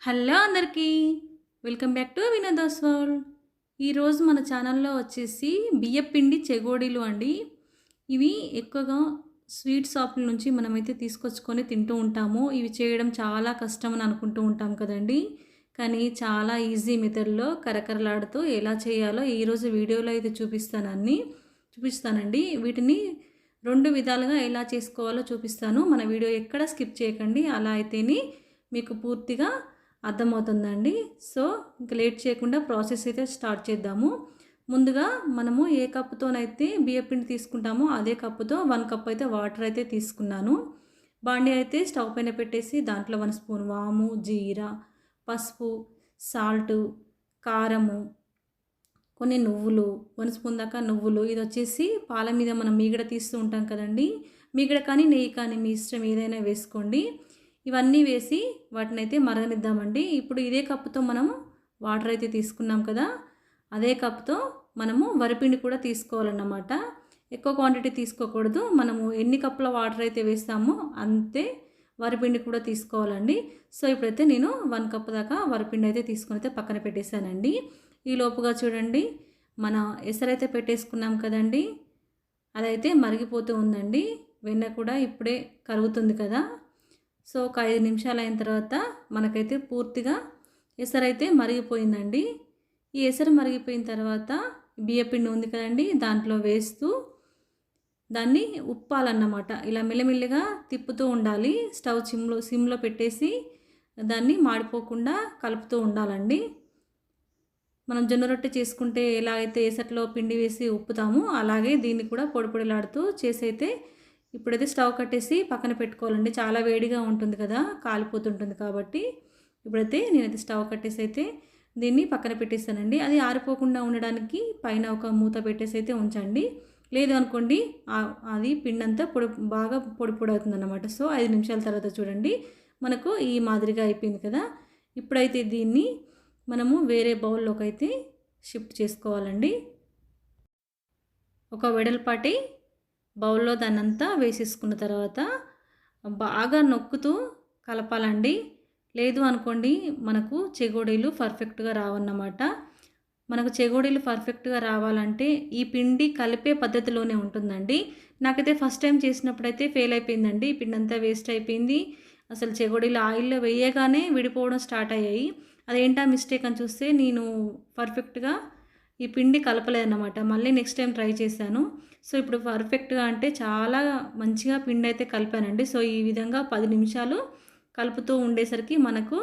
Hello అందరికీ! Welcome back to Vinoda's world. ఈరోజు మన ఛానల్‌లో వచ్చేసి బియ్యపిండి చెగోడీలు అండి. ఇవి ఎక్కువగా స్వీట్ షాపుల నుంచి మనమైతే తీసుకొచ్చుకొని తింటూ ఉంటాము. ఇవి చేయడం చాలా కష్టం అని అనుకుంటూ ఉంటాం కదండీ! కానీ చాలా ఈజీ మెథడ్‌లో కరకరలాడుతూ ఎలా చేయాలో ఈరోజు వీడియోలో అయితే చూపిస్తానండి. వీటిని 2 విధాలుగా ఎలా చేసుకోవాలో చూపిస్తాను. మన వీడియో ఎక్కడ స్కిప్ చేయకండి. అలా అయితేనే మీకు పూర్తిగా అర్థమవుతుందండి. సో ఇంక లేట్ చేయకుండా ప్రాసెస్ అయితే స్టార్ట్ చేద్దాము. ముందుగా మనము ఏ కప్పుతోనైతే బియ్యపిండి తీసుకుంటామో అదే కప్పుతో 1 కప్ అయితే వాటర్ అయితే తీసుకున్నాను. బాండీ అయితే స్టవ్ పైన పెట్టేసి దాంట్లో 1 స్పూన్ వాము, జీరా, పసుపు, సాల్టు, కారము, కొన్ని నువ్వులు, 1 స్పూన్ దాకా నువ్వులు. ఇదొచ్చేసి పాల మీద మనం మీగడ తీస్తూ ఉంటాం కదండీ! మీగడ కానీ, నెయ్యి కానీ మీ ఇష్టం ఏదైనా వేసుకోండి. ఇవన్నీ వేసి వాటినైతే మరగనిద్దామండి. ఇప్పుడు ఇదే కప్పుతో మనము వాటర్ అయితే తీసుకున్నాం కదా! అదే కప్‌తో మనము వరిపిండి కూడా తీసుకోవాలన్నమాట. ఎక్కువ క్వాంటిటీ తీసుకోకూడదు. మనము ఎన్ని కప్పుల వాటర్ అయితే వేస్తామో అంతే వరిపిండి కూడా తీసుకోవాలండి. సో ఇప్పుడైతే నేను 1 కప్ దాకా వరిపిండి అయితే తీసుకొనైతే పక్కన పెట్టేశానండి. ఈ లోపుగా చూడండి మన ఎసరైతే పెట్టేసుకున్నాం కదండీ! అదైతే మరిగిపోతూ ఉందండి. వెన్న కూడా ఇప్పుడే కరుగుతుంది కదా! సో ఒక 5 నిమిషాలు అయిన తర్వాత మనకైతే పూర్తిగా ఎసరైతే మరిగిపోయిందండి. ఈ ఎసరు మరిగిపోయిన తర్వాత బియ్యపిండి ఉంది కదండి దాంట్లో వేస్తూ దాన్ని ఉప్పాలన్నమాట. ఇలా మెల్లమెల్లగా తిప్పుతూ ఉండాలి. స్టవ్ సిమ్లో పెట్టేసి దాన్ని మాడిపోకుండా కలుపుతూ ఉండాలండి. మనం జొన్న రొట్టె చేసుకుంటే ఎలా అయితే ఎసట్లో పిండి వేసి ఉప్పుతామో అలాగే దీన్ని కూడా పొడి పొడిలాడుతూ చేసైతే ఇప్పుడైతే స్టవ్ కట్టేసి పక్కన పెట్టుకోవాలండి. చాలా వేడిగా ఉంటుంది కదా, కాలిపోతుంటుంది కాబట్టి ఇప్పుడైతే నేనైతే స్టవ్ కట్టేసి అయితే దీన్ని పక్కన పెట్టేస్తానండి. అది ఆరిపోకుండా ఉండడానికి పైన ఒక మూత పెట్టేసి అయితే ఉంచండి. లేదు అనుకోండి అది పిండంతా బాగా పొడి పొడి అవుతుందన్నమాట. సో 5 నిమిషాల తర్వాత చూడండి మనకు ఈ మాదిరిగా అయిపోయింది కదా. ఇప్పుడైతే దీన్ని మనము వేరే బౌల్లోకి అయితే షిఫ్ట్ చేసుకోవాలండి. ఒక వెడల్పాటి బౌల్లో దాన్నంతా వేసేసుకున్న తర్వాత బాగా నొక్కుతూ కలపాలండి. లేదు అనుకోండి మనకు చెగోడీలు పర్ఫెక్ట్గా రావన్నమాట. మనకు చెగోడీలు పర్ఫెక్ట్గా రావాలంటే ఈ పిండి కలిపే పద్ధతిలోనే ఉంటుందండి. నాకైతే ఫస్ట్ టైం చేసినప్పుడైతే ఫెయిల్ అయిపోయిందండి. పిండి అంతా వేస్ట్ అయిపోయింది. అసలు చెగోడీలు ఆయిల్లో వేయగానే విడిపోవడం స్టార్ట్ అయ్యాయి. అదేంటా మిస్టేక్ అని చూస్తే నేను పర్ఫెక్ట్గా ఈ పిండి కలపలేదన్నమాట. మళ్ళీ నెక్స్ట్ టైం ట్రై చేశాను. సో ఇప్పుడు పర్ఫెక్ట్గా అంటే చాలా మంచిగా పిండి అయితే కలిపానండి. సో ఈ విధంగా 10 నిమిషాలు కలుపుతూ ఉండేసరికి మనకు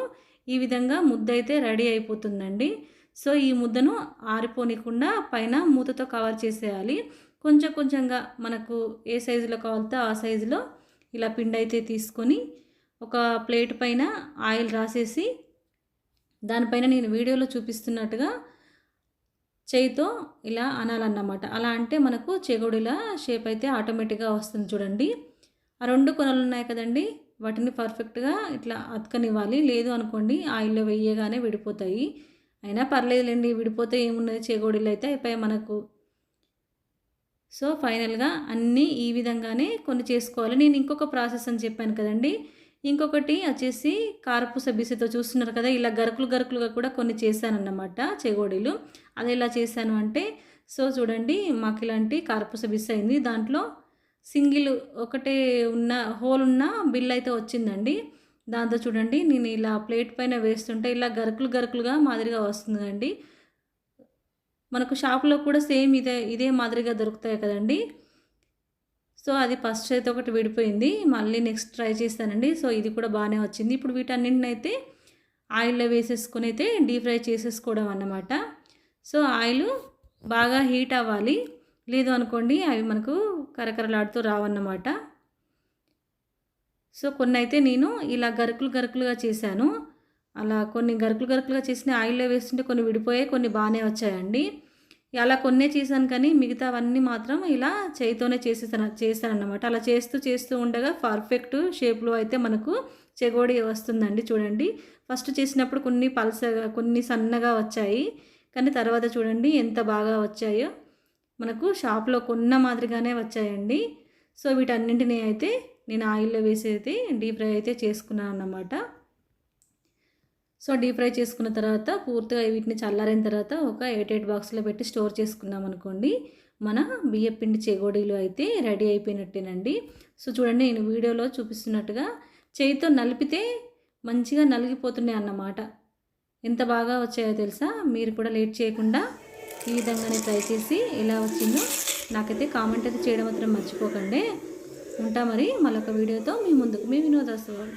ఈ విధంగా ముద్ద అయితే రెడీ అయిపోతుందండి. సో ఈ ముద్దను ఆరిపోనికుండా పైన మూతతో కవర్ చేసేయాలి. కొంచెం కొంచెంగా మనకు ఏ సైజులో కావాలితే ఆ సైజులో ఇలా పిండి అయితే తీసుకొని ఒక ప్లేట్ పైన ఆయిల్ రాసేసి దానిపైన నేను వీడియోలో చూపిస్తున్నట్టుగా చేయితో ఇలా అనాలన్నమాట. అలా అంటే మనకు చెగోడీల షేప్ అయితే ఆటోమేటిక్గా వస్తుంది చూడండి. ఆ 2 కొనలు ఉన్నాయి కదండీ! వాటిని పర్ఫెక్ట్‌గా ఇట్లా అతకనివ్వాలి. లేదు అనుకోండి ఆయిల్‌లో వేయగానే విడిపోతాయి. అయినా పర్లేదులెండి, విడిపోతే ఏమున్నది, చెగోడీలు అయితే అయిపోయాయి మనకు. సో ఫైనల్‌గా అన్నీ ఈ విధంగానే కొన్ని చేసుకోవాలి. నేను ఇంకొక ప్రాసెస్ అని చెప్పాను కదండీ! ఇంకొకటి వచ్చేసి కారపూస బిసితో చూస్తున్నారు కదా! ఇలా గరుకులు గరుకులుగా కూడా కొన్ని చేశానన్నమాట చెగోడీలు. అది ఎలా చేశాను అంటే సో చూడండి మాకు ఇలాంటి కారపూస బిస్ అయింది. దాంట్లో సింగిల్ ఒకటే ఉన్న హోల్ ఉన్న బిల్ అయితే వచ్చిందండి. దాంతో చూడండి నేను ఇలా ప్లేట్ పైన వేస్తుంటే ఇలా గరుకులు గరుకులుగా మాదిరిగా వస్తుందండి. మనకు షాప్‌లో కూడా సేమ్ ఇదే మాదిరిగా దొరుకుతాయి కదండీ! సో అది ఫస్ట్ అయితే ఒకటి విడిపోయింది. మళ్ళీ నెక్స్ట్ ట్రై చేశానండి. సో ఇది కూడా బాగానే వచ్చింది. ఇప్పుడు వీటన్నిటినైతే ఆయిల్‌లో వేసేసుకొని అయితే డీప్ ఫ్రై చేసేసుకోవడం అన్నమాట. సో ఆయిలు బాగా హీట్ అవ్వాలి. లేదు అనుకోండి అవి మనకు కరకరలాడుతూ రావన్నమాట. సో కొన్నైతే నేను ఇలా గరుకులు గరుకులుగా చేశాను. అలా కొన్ని గరుకులు గరుకులుగా చేసిన ఆయిల్‌లో వేస్తుంటే కొన్ని విడిపోయాయి, కొన్ని బాగానే వచ్చాయండి. అలా కొన్నే చేశాను కానీ మిగతావన్నీ మాత్రం ఇలా చేయితోనే చేశానన్నమాట. అలా చేస్తూ చేస్తూ ఉండగా పర్ఫెక్ట్ షేప్‌లో అయితే మనకు చెగోడీ వస్తుందండి చూడండి. ఫస్ట్ చేసినప్పుడు కొన్ని పల్చగా, కొన్ని సన్నగా వచ్చాయి. కానీ తర్వాత చూడండి ఎంత బాగా వచ్చాయో. మనకు షాప్‌లో కొన్న మాదిరిగానే వచ్చాయండి. సో వీటన్నింటిని అయితే నేను ఆయిల్‌లో వేసి అయితే డీప్ ఫ్రై అయితే చేసుకున్నానన్నమాట. సో డీప్ ఫ్రై చేసుకున్న తర్వాత పూర్తిగా వీటిని చల్లారిన తర్వాత ఒక ఎయిట్ బాక్స్లో పెట్టి స్టోర్ చేసుకున్నాం అనుకోండి, మన బియ్యపిండి చెగోడీలు అయితే రెడీ అయిపోయినట్టేనండి. సో చూడండి, నేను వీడియోలో చూపిస్తున్నట్టుగా చేయితో నలిపితే మంచిగా నలిగిపోతున్నాయి అన్నమాట. ఎంత బాగా వచ్చాయో తెలుసా. మీరు కూడా లేట్ చేయకుండా ఈ విధంగానే ట్రై చేసి ఎలా వచ్చిందో నాకైతే కామెంట్ అయితే చేయడం మాత్రం మర్చిపోకండి. ఉంటా మరి మళ్ళొక వీడియోతో మీ ముందుకు, మీ వినోదాశ్వరుడు.